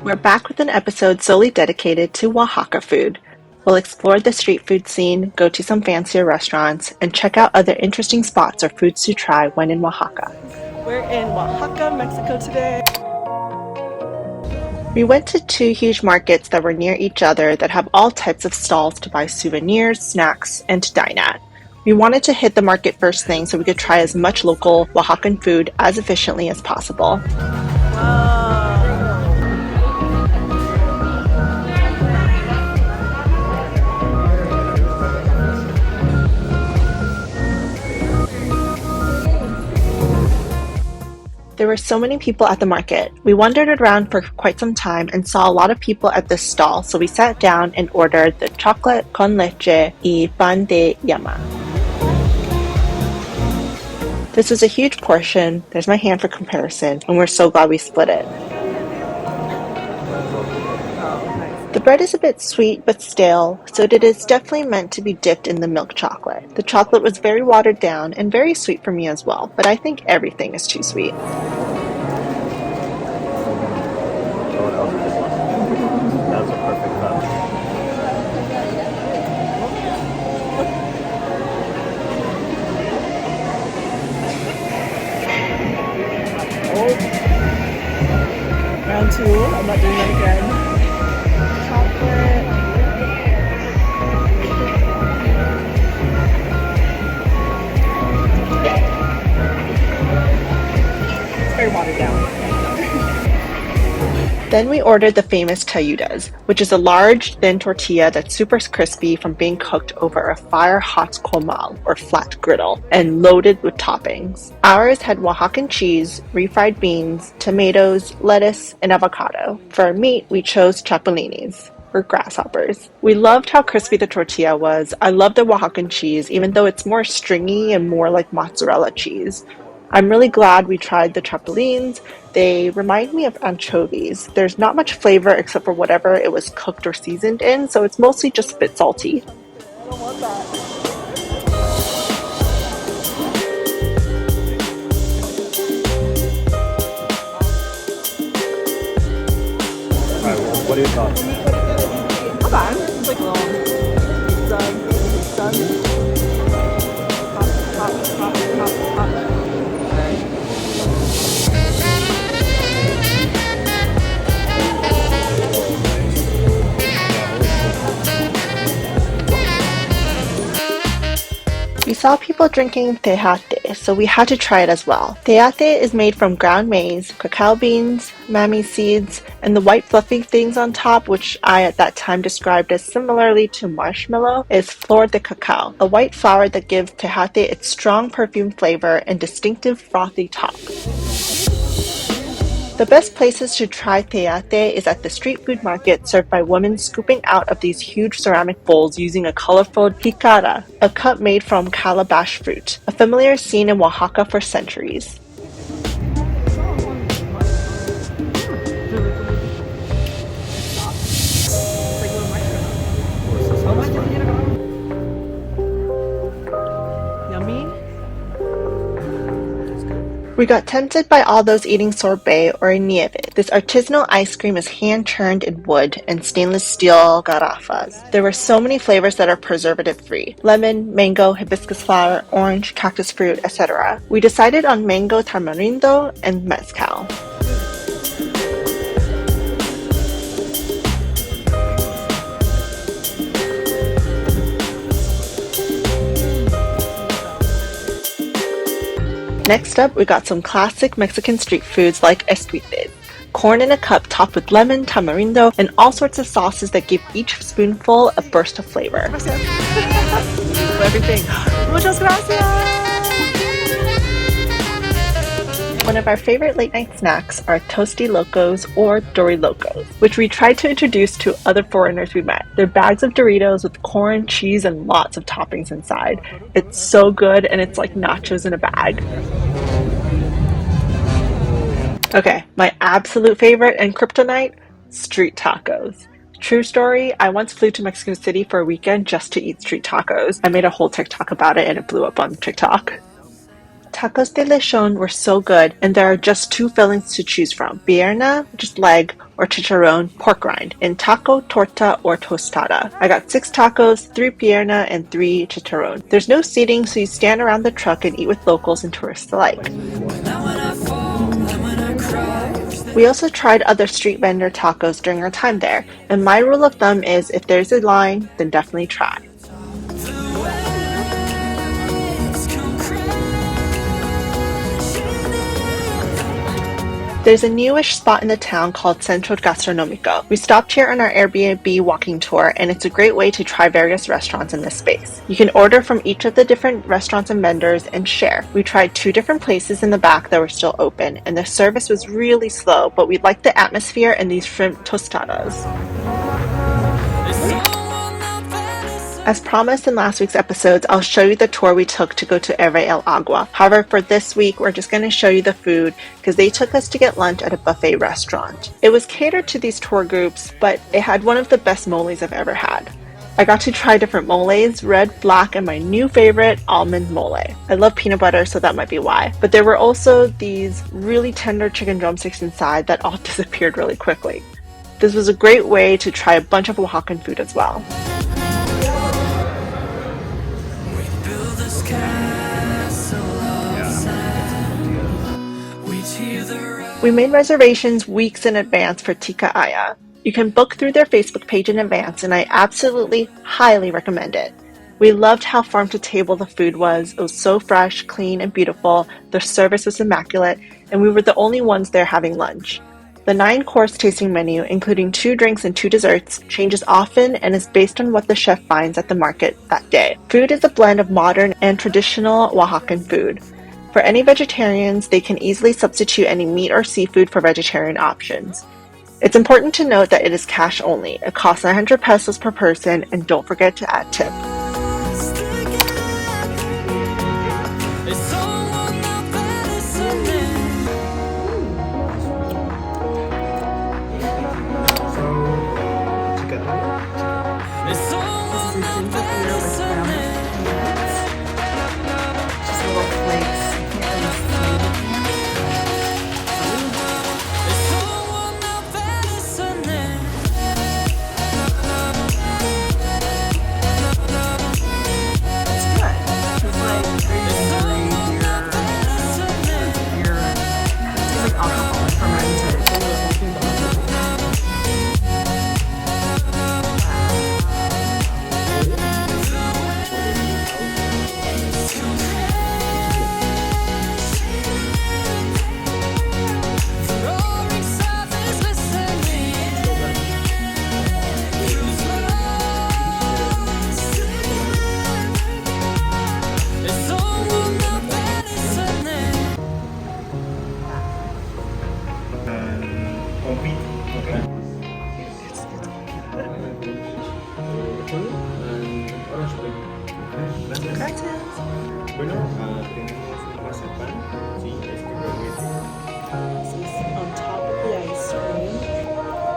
We're back with an episode solely dedicated to Oaxaca food. We'll explore the street food scene, go to some fancier restaurants, and check out other interesting spots or foods to try when in Oaxaca. We're in Oaxaca, Mexico today. We went to two huge markets that were near each other that have all types of stalls to buy souvenirs, snacks, and to dine at. We wanted to hit the market first thing so we could try as much local Oaxacan food as efficiently as possible. There were so many people at the market. We wandered around for quite some time and saw a lot of people at this stall, so we sat down and ordered the chocolate con leche y pan de llama. This was a huge portion, there's my hand for comparison, and we're so glad we split it. The bread is a bit sweet but stale, so it is definitely meant to be dipped in the milk chocolate. The chocolate was very watered down and very sweet for me as well, but I think everything is too sweet. That's a perfect cup. Round two. I'm not doing that again. Chocolate. It's very watered down. Then we ordered the famous tayudas, which is a large, thin tortilla that's super crispy from being cooked over a fire-hot comal, or flat griddle, and loaded with toppings. Ours had Oaxacan cheese, refried beans, tomatoes, lettuce, and avocado. For our meat, we chose chapulines, or grasshoppers. We loved how crispy the tortilla was. I love the Oaxacan cheese, even though it's more stringy and more like mozzarella cheese. I'm really glad we tried the chapulines. They remind me of anchovies. There's not much flavor except for whatever it was cooked or seasoned in, so it's mostly just a bit salty. I don't want that. Alright, what are your thoughts? Not bad. It's like little done. Hot. We saw people drinking tejate, so we had to try it as well. Tejate is made from ground maize, cacao beans, mamey seeds, and the white fluffy things on top, which I at that time described as similarly to marshmallow, is flor de cacao, a white flour that gives tejate its strong perfume flavor and distinctive frothy top. The best places to try tejate is at the street food market served by women scooping out of these huge ceramic bowls using a colorful jicara, a cup made from calabash fruit, a familiar scene in Oaxaca for centuries. Yummy. We got tempted by all those eating sorbet or nieve. This artisanal ice cream is hand-churned in wood and stainless steel garrafas. There were so many flavors that are preservative-free. Lemon, mango, hibiscus flower, orange, cactus fruit, etc. We decided on mango tamarindo and mezcal. Next up, we got some classic Mexican street foods like esquites. Corn in a cup topped with lemon, tamarindo, and all sorts of sauces that give each spoonful a burst of flavor. Everything. Muchas gracias. One of our favorite late night snacks are toasty locos or dorilocos, which we tried to introduce to other foreigners we met. They're bags of Doritos with corn, cheese, and lots of toppings inside. It's so good, and it's like nachos in a bag. Okay, my absolute favorite and kryptonite, street tacos. True story, I once flew to Mexico City for a weekend just to eat street tacos. I made a whole TikTok about it and it blew up on TikTok. Tacos de lechon were so good, and there are just two fillings to choose from. Pierna, which is leg, or chicharron pork rind in taco, torta, or tostada. I got 6 tacos, 3 pierna, and 3 chicharron. There's no seating, so you stand around the truck and eat with locals and tourists alike. We also tried other street vendor tacos during our time there, and my rule of thumb is if there's a line, then definitely try. There's a newish spot in the town called Centro Gastronomico. We stopped here on our Airbnb walking tour, and it's a great way to try various restaurants in this space. You can order from each of the different restaurants and vendors and share. We tried 2 different places in the back that were still open, and the service was really slow, but we liked the atmosphere and these shrimp tostadas. As promised in last week's episodes, I'll show you the tour we took to go to hierve el agua. However, for this week, we're just going to show you the food because they took us to get lunch at a buffet restaurant. It was catered to these tour groups, but it had one of the best moles I've ever had. I got to try different moles, red, black, and my new favorite, almond mole. I love peanut butter, so that might be why. But there were also these really tender chicken drumsticks inside that all disappeared really quickly. This was a great way to try a bunch of Oaxacan food as well. We made reservations weeks in advance for tika'aya. You can book through their Facebook page in advance, and I absolutely highly recommend it. We loved how farm to table the food was. It was so fresh, clean, and beautiful. The service was immaculate, and we were the only ones there having lunch. The 9-course tasting menu, including 2 drinks and 2 desserts, changes often and is based on what the chef finds at the market that day. Food is a blend of modern and traditional Oaxacan food. For any vegetarians, they can easily substitute any meat or seafood for vegetarian options. It's important to note that it is cash only. It costs 900 pesos per person, and don't forget to add tip. Bueno, tenemos mazapán, sí, realmente. This is on top of the ice cream.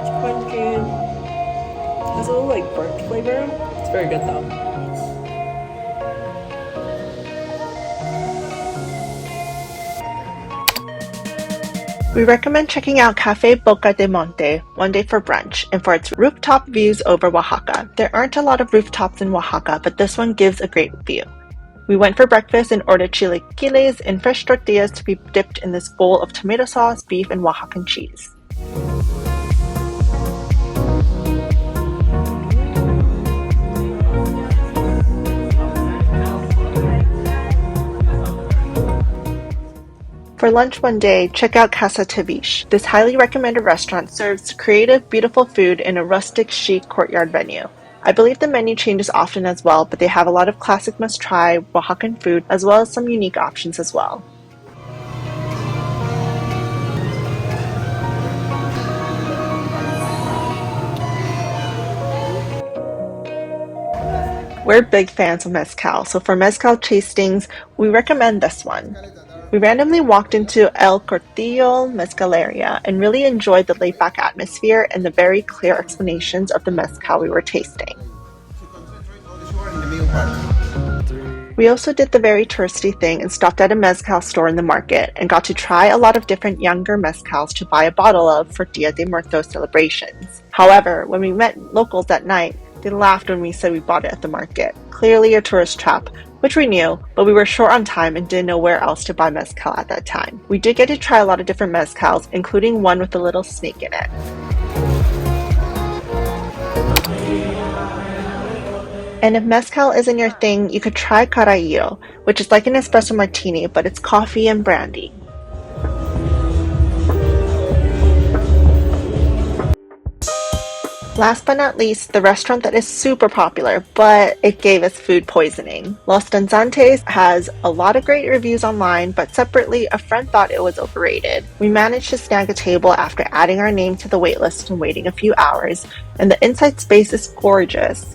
It's pumpkin. It has a little like burnt flavor. It's very good though. We recommend checking out Cafe Boca de Monte one day for brunch and for its rooftop views over Oaxaca. There aren't a lot of rooftops in Oaxaca, but this one gives a great view. We went for breakfast and ordered chilaquiles and fresh tortillas to be dipped in this bowl of tomato sauce, beef, and Oaxacan cheese. For lunch one day, check out Casa Tavish. This highly recommended restaurant serves creative, beautiful food in a rustic, chic courtyard venue. I believe the menu changes often as well, but they have a lot of classic must-try Oaxacan food as well as some unique options as well. We're big fans of mezcal, so for mezcal tastings, we recommend this one. We randomly walked into El Cortillo Mezcaleria and really enjoyed the laid-back atmosphere and the very clear explanations of the mezcal we were tasting. We also did the very touristy thing and stopped at a mezcal store in the market and got to try a lot of different younger mezcals to buy a bottle of for Dia de Muertos celebrations. However, when we met locals at night, they laughed when we said we bought it at the market. Clearly a tourist trap, which we knew, but we were short on time and didn't know where else to buy mezcal at that time. We did get to try a lot of different mezcals, including one with a little snake in it. And if mezcal isn't your thing, you could try carajillo, which is like an espresso martini, but it's coffee and brandy. Last but not least, the restaurant that is super popular, but it gave us food poisoning. Los Danzantes has a lot of great reviews online, but separately, a friend thought it was overrated. We managed to snag a table after adding our name to the waitlist and waiting a few hours, and the inside space is gorgeous.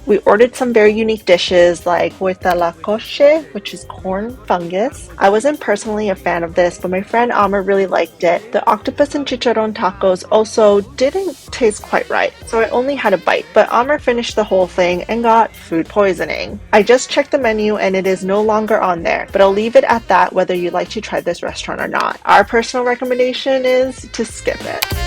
We ordered some very unique dishes like huitlacoche, which is corn fungus. I wasn't personally a fan of this, but my friend Amr really liked it. The octopus and chicharron tacos also didn't taste quite right, so I only had a bite, but Amr finished the whole thing and got food poisoning. I just checked the menu and it is no longer on there, but I'll leave it at that whether you'd like to try this restaurant or not. Our personal recommendation is to skip it.